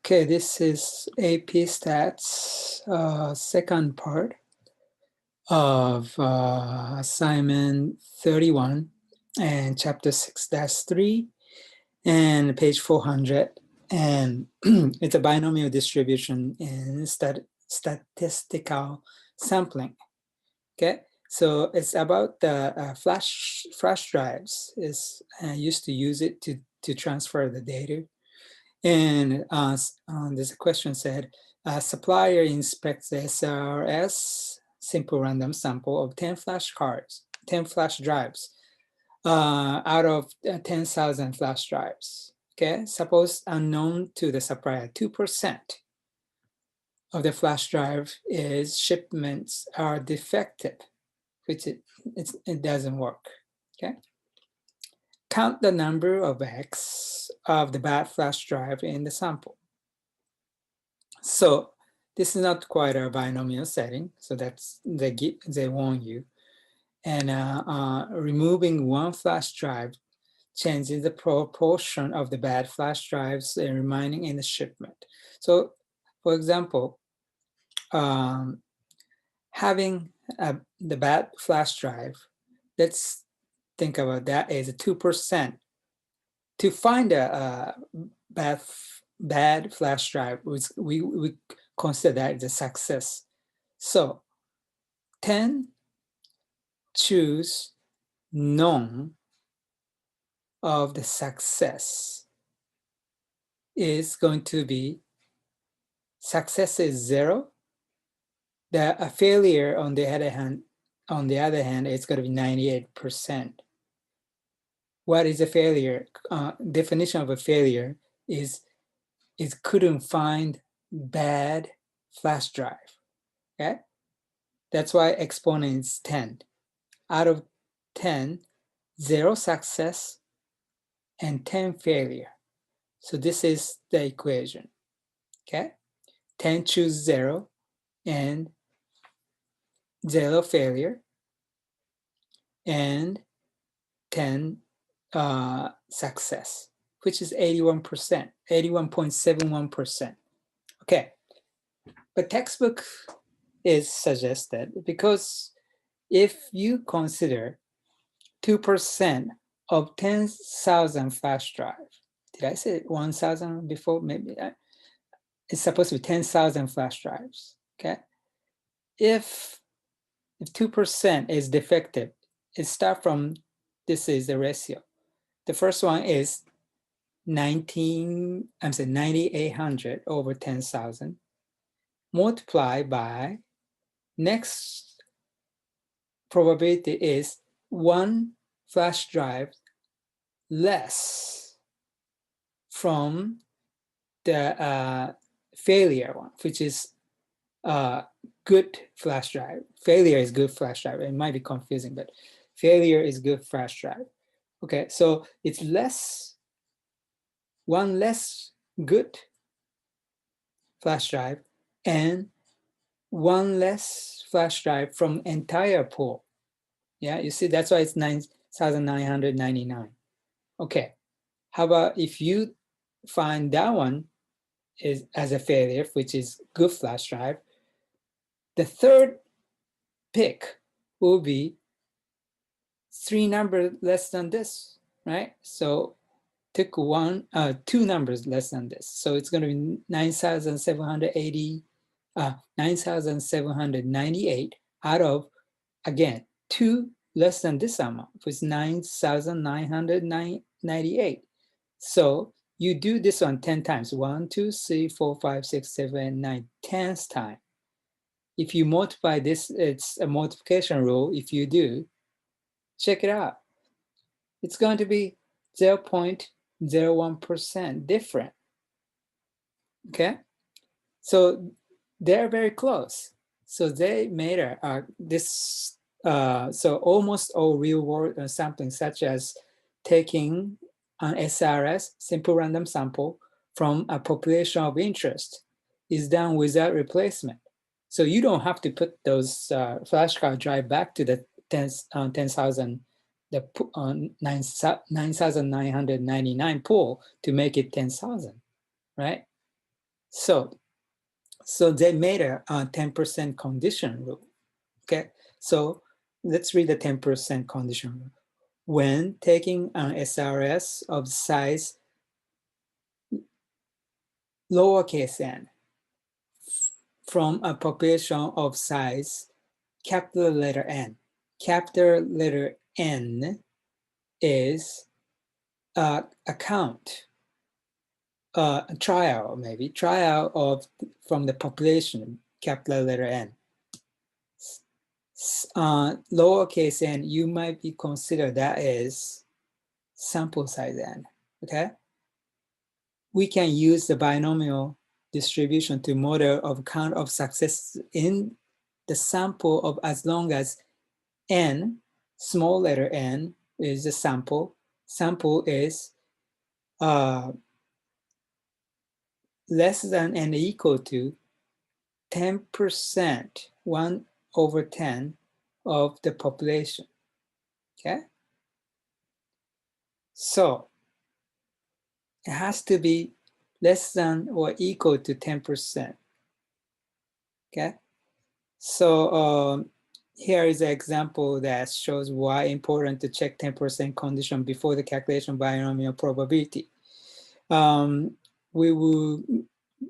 Okay, this is AP Stats, second part of assignment 31 and chapter 6-3 and page 400. And it's a binomial distribution in statistical sampling. Okay, so it's about the flash drives. Is used to use it to transfer the data. And there's a question said, supplier inspects the SRS, simple random sample of 10 flash cards, 10 flash drives out of 10,000 flash drives. Okay, suppose unknown to the supplier, 2% of the flash drive is shipments are defective, which it doesn't work. Okay. Count the number of X of the bad flash drive in the sample. So this is not quite a binomial setting. So that's they warn you. And removing one flash drive changes the proportion of the bad flash drives remaining in the shipment. So for example, having the bad flash drive, let's think about that as a 2%. To find a bad flash drive, we consider that as a success. So 10 choose none of the success is going to be, success is 0. A failure on the other hand, it's going to be 98%. What is a failure? Definition of a failure is it couldn't find bad flash drive. Okay, that's why exponent is 10. Out of 10, 0 success and 10 failure. So this is the equation. Okay, 10 choose 0 and 0 failure, and 10 success, which is 81%, 81.71%. Okay, but textbook is suggested because if you consider 2% of 10,000 flash drive, did I say 1,000 before? Maybe it's supposed to be 10,000 flash drives. Okay, if 2% is defective, it starts from, this is the ratio. The first one is 9,800 over 10,000 multiplied by, next probability is 1 flash drive less from the failure one, which is good flash drive. Failure is good flash drive. It might be confusing, but failure is good flash drive. Okay, so it's one less good flash drive and one less flash drive from entire pool. Yeah, you see, that's why it's 9,999. Okay, how about if you find that one is as a failure, which is good flash drive, the third pick will be 3 numbers less than this, right? So take 2 numbers less than this. So it's going to be 9,798 out of, again, 2 less than this amount, which is 9,998. So you do this one 10 times, 1, 2, 3, 4, 5, 6, 7, 9, 10th time. If you multiply this, it's a multiplication rule. If you do, check it out. It's going to be 0.01% different. Okay, so they're very close. So they made this. So almost all real-world sampling, such as taking an SRS, simple random sample, from a population of interest, is done without replacement. So you don't have to put those flashcard drive back to the 10,000, the 9,999 pool to make it 10,000, right? So they made a 10% condition rule. Okay, so let's read the 10% condition rule. When taking an SRS of size lowercase n from a population of size capital letter N. Capital letter N is a count, a trial from the population, capital letter N. Lowercase n, you might be considered that is sample size n, okay? We can use the binomial distribution to model of count of success in the sample of as long as n, small letter n, is the sample. Sample is less than and equal to 10%, 1/10 of the population, okay? So it has to be less than or equal to 10%, okay? So here is an example that shows why important to check 10% condition before the calculation binomial probability. We will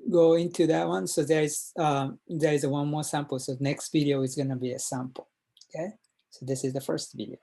go into that one. So there is one more sample. So next video is going to be a sample. Okay, so this is the first video.